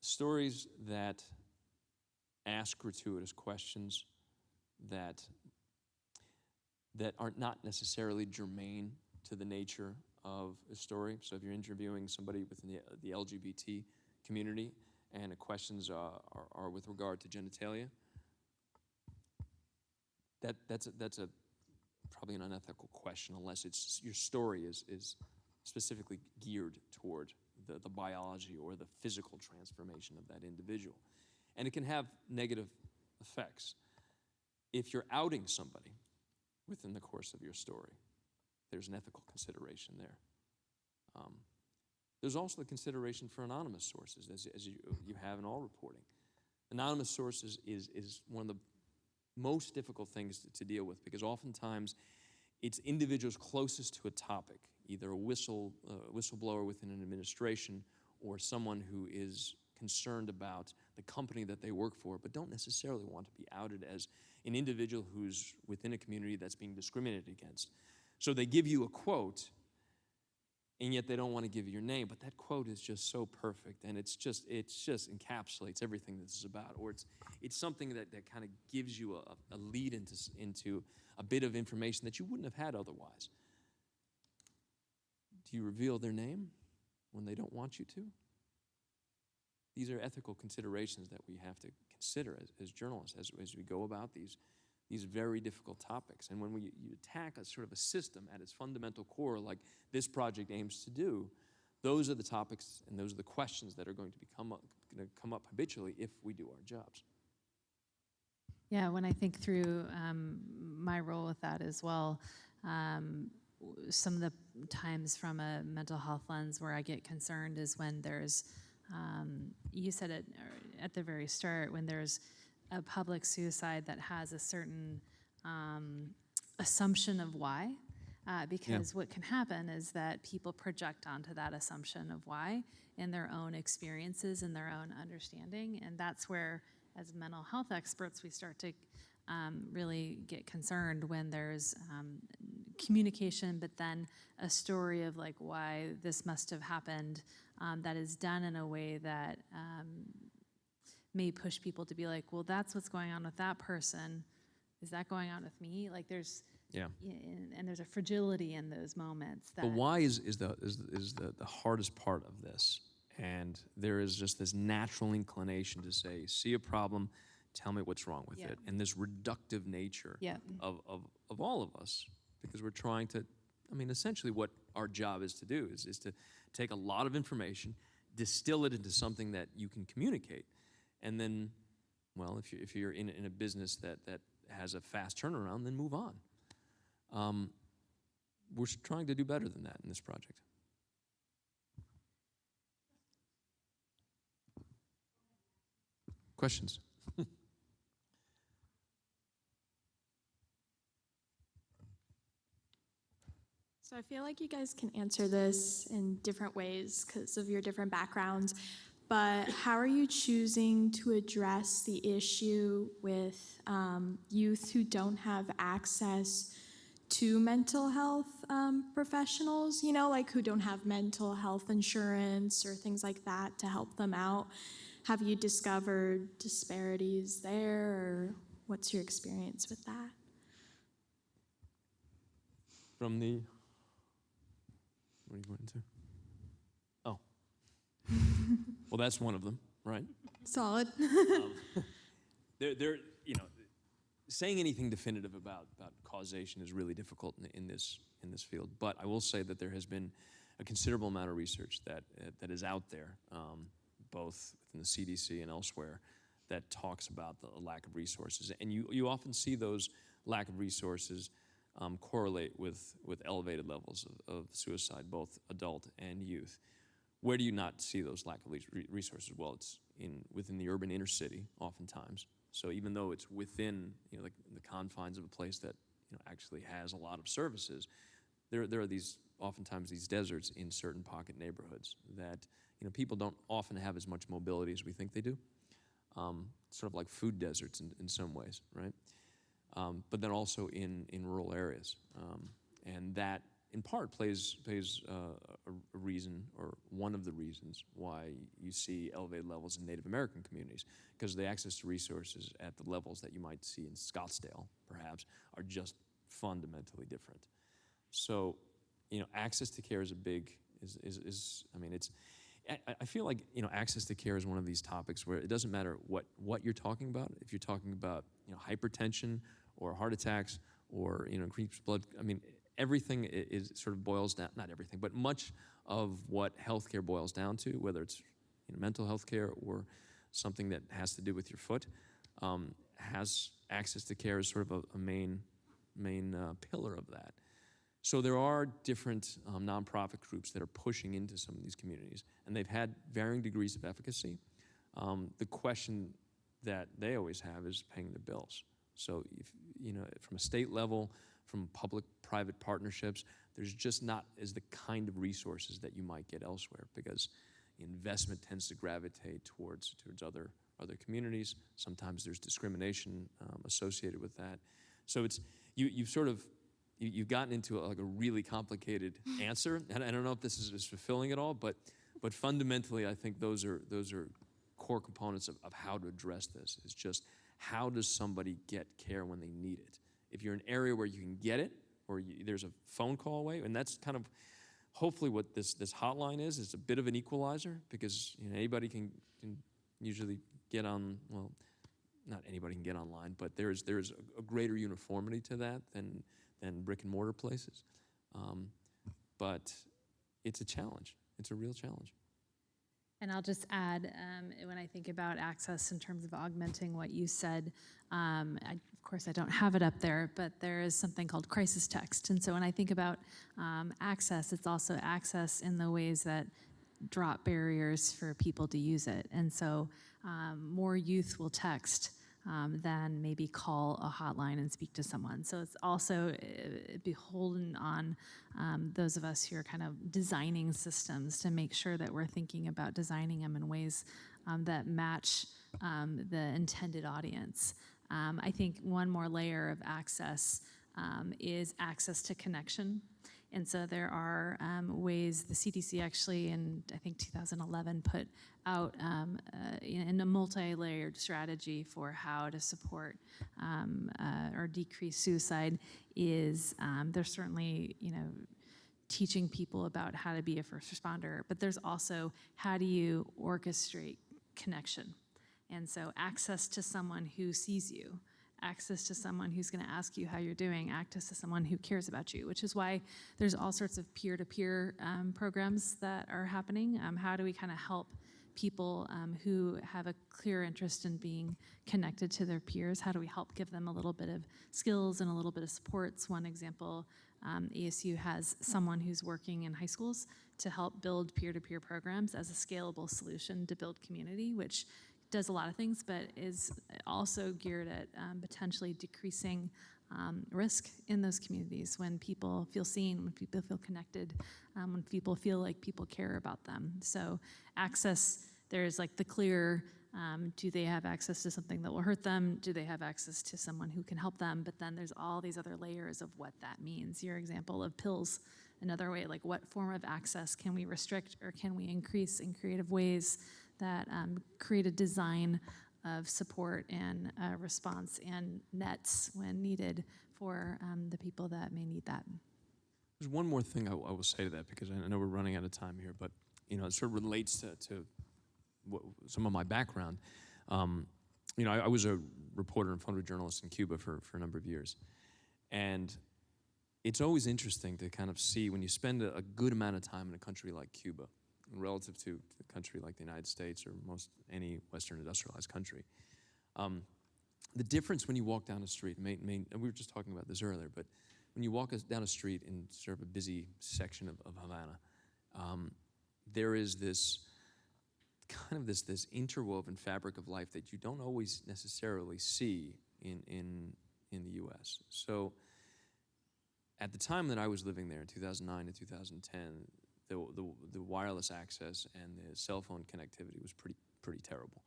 Stories that ask gratuitous questions that are not necessarily germane to the nature of a story. So if you're interviewing somebody within the LGBT community and the questions are with regard to genitalia, that's probably an unethical question unless your story is specifically geared toward the biology or the physical transformation of that individual. And it can have negative effects. If you're outing somebody within the course of your story, there's an ethical consideration there. There's also the consideration for anonymous sources, as you have in all reporting. Anonymous sources is one of the most difficult things to deal with, because oftentimes it's individuals closest to a topic, either a whistleblower within an administration or someone who is concerned about the company that they work for, but don't necessarily want to be outed as an individual who's within a community that's being discriminated against. So they give you a quote, and yet they don't want to give you your name, but that quote is just so perfect, and it just encapsulates everything this is about. Or it's something that kind of gives you a lead into a bit of information that you wouldn't have had otherwise. Do you reveal their name when they don't want you to? These are ethical considerations that we have to consider as journalists as we go about these very difficult topics. And when you attack a sort of a system at its fundamental core, like this project aims to do, those are the topics and those are the questions that are going to come up habitually if we do our jobs. Yeah, when I think through my role with that as well, Some of the times from a mental health lens where I get concerned is when there's, you said it at the very start, when there's a public suicide that has a certain assumption of why. Because what can happen is that people project onto that assumption of why in their own experiences and their own understanding. And that's where, as mental health experts, we start to really get concerned when there's communication, but then a story of like why this must have happened that is done in a way that may push people to be like, well, that's what's going on with that person. Is that going on with me? Like there's, and there's a fragility in those moments. That the why is the hardest part of this. And there is just this natural inclination to say, see a problem, tell me what's wrong with it. And this reductive nature of all of us, because we're trying to, I mean, essentially what our job is to do is to take a lot of information, distill it into something that you can communicate. And then, well, if you're in a business that has a fast turnaround, then move on. We're trying to do better than that in this project. Questions? So I feel like you guys can answer this in different ways because of your different backgrounds, but how are you choosing to address the issue with youth who don't have access to mental health professionals, you know, like who don't have mental health insurance or things like that to help them out? Have you discovered disparities there, or what's your experience with that? From the, what are you going to? Oh. Well, that's one of them, right? Solid. There, you know, saying anything definitive about causation is really difficult in this field. But I will say that there has been a considerable amount of research that is out there, both within the CDC and elsewhere, that talks about the lack of resources. And you often see those lack of resources correlate with elevated levels of suicide, both adult and youth. Where do you not see those lack of resources? Well, it's within the urban inner city, oftentimes. So even though it's within, you know, the confines of a place that, you know, actually has a lot of services, there are oftentimes these deserts in certain pocket neighborhoods that, you know, people don't often have as much mobility as we think they do. Sort of like food deserts in some ways, right? But then also in rural areas, and that in part plays a reason, or one of the reasons why you see elevated levels in Native American communities, because the access to resources at the levels that you might see in Scottsdale, perhaps, are just fundamentally different. So, you know, access to care is I mean, it's. I feel like, you know, access to care is one of these topics where it doesn't matter what you're talking about. If you're talking about, you know, hypertension or heart attacks or, you know, increased blood, I mean, everything is sort of boils down, not everything, but much of what healthcare boils down to, whether it's, you know, mental health care or something that has to do with your foot, has access to care as sort of a main pillar of that. So there are different nonprofit groups that are pushing into some of these communities, and they've had varying degrees of efficacy. The question that they always have is paying their bills. So, if, you know, from a state level, from public-private partnerships, there's just not as the kind of resources that you might get elsewhere, because investment tends to gravitate towards other communities. Sometimes there's discrimination associated with that. So it's you've gotten into a really complicated answer, and I don't know if this is fulfilling at all, but fundamentally, I think those are core components of how to address this. Is just, how does somebody get care when they need it? If you're in an area where you can get it, or there's a phone call away, and that's kind of hopefully what this hotline is. It's a bit of an equalizer, because, you know, anybody can usually get on. Well, not anybody can get online, but there's a greater uniformity to that than brick and mortar places. But it's a challenge. It's a real challenge. And I'll just add, when I think about access in terms of augmenting what you said, of course I don't have it up there, but there is something called crisis text. And so when I think about access, it's also access in the ways that drop barriers for people to use it. And so more youth will text than maybe call a hotline and speak to someone. So it's also beholden on those of us who are kind of designing systems to make sure that we're thinking about designing them in ways that match the intended audience. I think one more layer of access is access to connection. And so there are ways the CDC actually in, I think, 2011 put out in a multi-layered strategy for how to support or decrease suicide is there's certainly, teaching people about how to be a first responder, but there's also how do you orchestrate connection. And so access to someone who sees you, access to someone who's going to ask you how you're doing, access to someone who cares about you, which is why there's all sorts of peer-to-peer programs that are happening. How do we kind of help people who have a clear interest in being connected to their peers? How do we help give them a little bit of skills and a little bit of supports? One example, ASU has someone who's working in high schools to help build peer-to-peer programs as a scalable solution to build community, which does a lot of things, but is also geared at potentially decreasing risk in those communities when people feel seen, when people feel connected, when people feel like people care about them. So access, there's like the clear, do they have access to something that will hurt them? Do they have access to someone who can help them? But then there's all these other layers of what that means. Your example of pills, another way, like what form of access can we restrict or can we increase in creative ways that create a design of support and response and nets when needed for the people that may need that. There's one more thing I will say to that, because I know we're running out of time here, but it sort of relates to some of my background. I was a reporter and photojournalist in Cuba for a number of years, and it's always interesting to kind of see when you spend a good amount of time in a country like Cuba, relative to a country like the United States or most any Western industrialized country. The difference when you walk down a street, and we were just talking about this earlier, but when you walk down a street in sort of a busy section of Havana, there is this kind of this interwoven fabric of life that you don't always necessarily see in the U.S. So at the time that I was living there in 2009 to 2010, the wireless access and the cell phone connectivity was pretty terrible.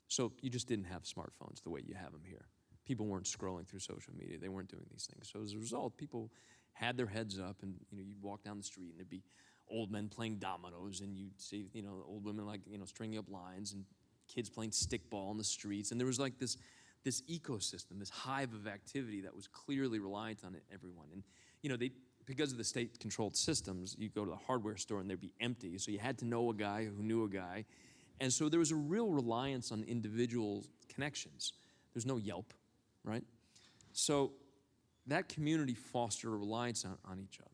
So you just didn't have smartphones the way you have them here. People weren't scrolling through social media. They weren't doing these things. So as a result, people had their heads up, and you'd walk down the street and there'd be old men playing dominoes, and you'd see old women stringing up lines, and kids playing stickball in the streets. And there was like this ecosystem, this hive of activity that was clearly reliant on everyone. And because of the state-controlled systems, you go to the hardware store and they'd be empty, so you had to know a guy who knew a guy. And so there was a real reliance on individual connections. There's no Yelp, right? So that community fostered a reliance on each other.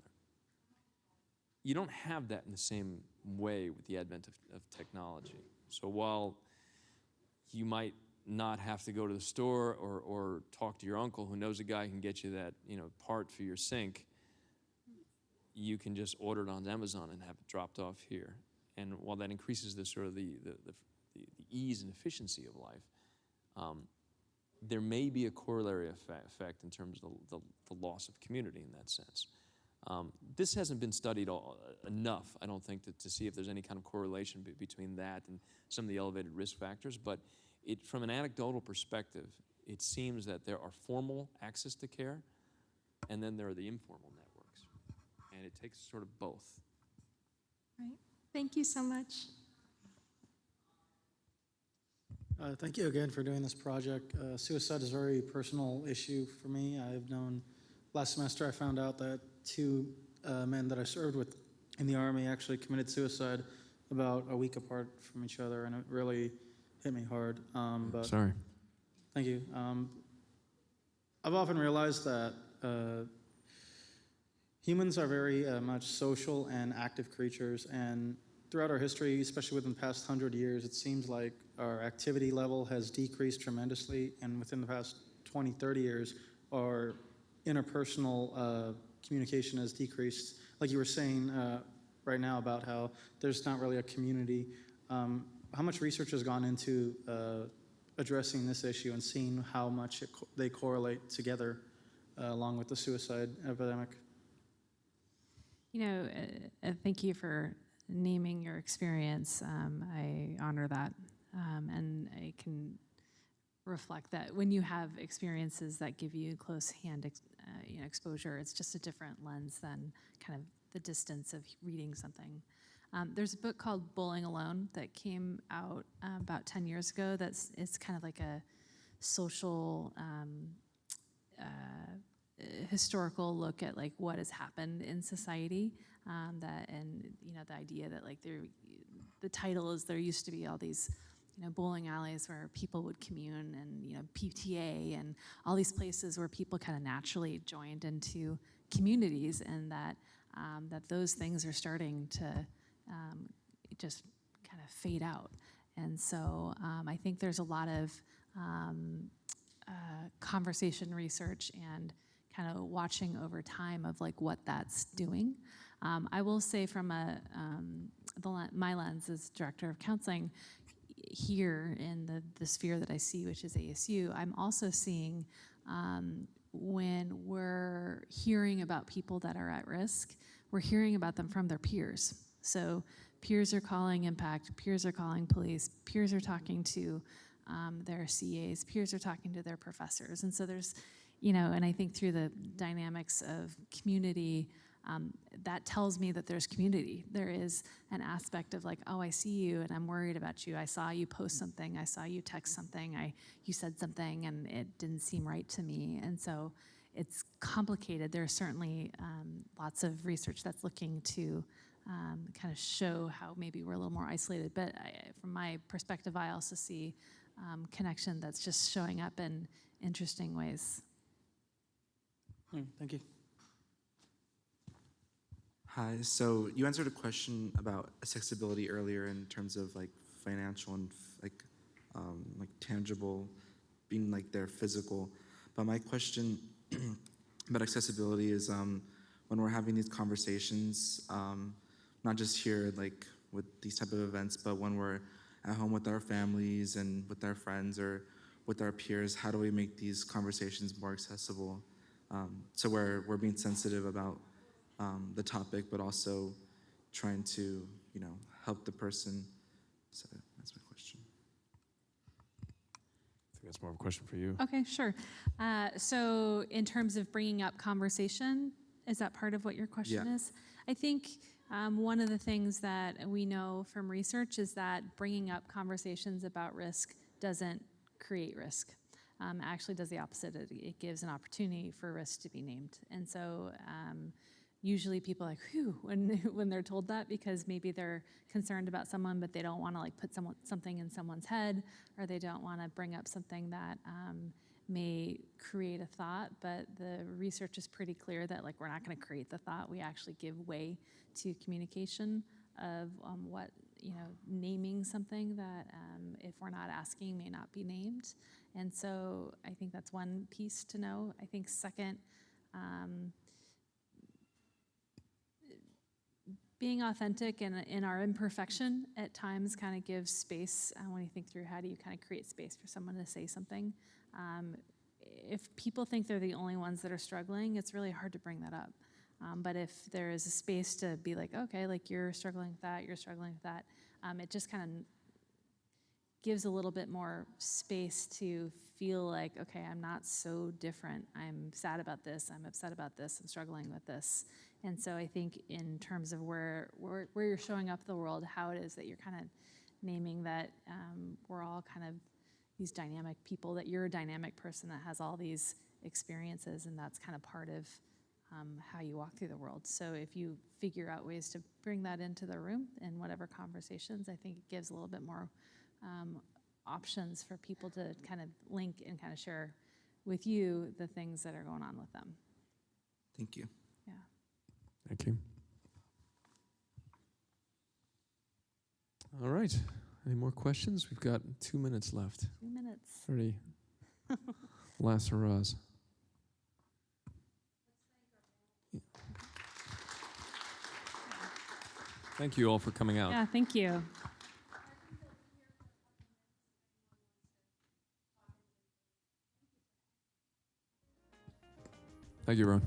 You don't have that in the same way with the advent of technology. So while you might not have to go to the store or talk to your uncle who knows a guy who can get you that part for your sink, you can just order it on Amazon and have it dropped off here. And while that increases the sort of the ease and efficiency of life, there may be a corollary effect in terms of the loss of community in that sense. This hasn't been studied enough, I don't think, to see if there's any kind of correlation between that and some of the elevated risk factors. But from an anecdotal perspective, it seems that there are formal access to care, and then there are the informal networks. And it takes sort of both. Right. Thank you so much. Thank you again for doing this project. Suicide is a very personal issue for me. I've known, last semester I found out that 2 men that I served with in the Army actually committed suicide about a week apart from each other, and it really hit me hard. But Sorry. Thank you. I've often realized that humans are very much social and active creatures, and throughout our history, especially within the past 100 years, it seems like our activity level has decreased tremendously, and within the past 20, 30 years, our interpersonal communication has decreased. Like you were saying right now about how there's not really a community. How much research has gone into addressing this issue and seeing how much they correlate together along with the suicide epidemic? You know, thank you for naming your experience. I honor that. And I can reflect that when you have experiences that give you close hand exposure, it's just a different lens than kind of the distance of reading something. There's a book called Bowling Alone that came out about 10 years ago. It's kind of like a social historical look at like what has happened in society. The idea that like the title is there used to be all these bowling alleys where people would commune, and PTA and all these places where people kind of naturally joined into communities, and that those things are starting to just kind of fade out. And so I think there's a lot of conversation research and kind of watching over time of like what that's doing. I will say from my lens as director of counseling here in the sphere that I see, which is ASU, I'm also seeing when we're hearing about people that are at risk, we're hearing about them from their peers. So peers are calling Impact, peers are calling police, peers are talking to their CAs, peers are talking to their professors. And so there's, and I think through the dynamics of community, that tells me that there's community. There is an aspect of like, oh, I see you and I'm worried about you. I saw you post something. I saw you text something. You said something and it didn't seem right to me. And so it's complicated. There's certainly lots of research that's looking to kind of show how maybe we're a little more isolated. But from my perspective, I also see connection that's just showing up in interesting ways. Thank you. Hi, so you answered a question about accessibility earlier in terms of like financial and like tangible, being like their physical. But my question about accessibility is when we're having these conversations, not just here like with these type of events, but when we're at home with our families and with our friends or with our peers, how do we make these conversations more accessible? So we're being sensitive about the topic, but also trying to, help the person. So that's my question. I think that's more of a question for you. Okay, sure. So in terms of bringing up conversation, is that part of what your question is? I think one of the things that we know from research is that bringing up conversations about risk doesn't create risk. Actually does the opposite. It gives an opportunity for risk to be named. And so usually people are like, whew, when they're told that, because maybe they're concerned about someone, but they don't want to like put something in someone's head, or they don't want to bring up something that may create a thought. But the research is pretty clear that like we're not going to create the thought. We actually give way to communication of what, naming something that if we're not asking may not be named. And so I think that's one piece to know. I think second, being authentic and in our imperfection at times kind of gives space when you think through how do you kind of create space for someone to say something. If people think they're the only ones that are struggling, it's really hard to bring that up. But if there is a space to be like, okay, like you're struggling with that, it just kind of gives a little bit more space to feel like, okay, I'm not so different. I'm sad about this, I'm upset about this, I'm struggling with this. And so I think in terms of where you're showing up the world, how it is that you're kind of naming that we're all kind of these dynamic people, that you're a dynamic person that has all these experiences, and that's kind of part of how you walk through the world. So if you figure out ways to bring that into the room in whatever conversations, I think it gives a little bit more options for people to kind of link and kind of share with you the things that are going on with them. Thank you. Yeah. Thank you. All right. Any more questions? We've got 2 minutes left. 2 minutes. Pretty last hurrahs. Thank you all for coming out. Yeah, thank you. Thank you, Ron.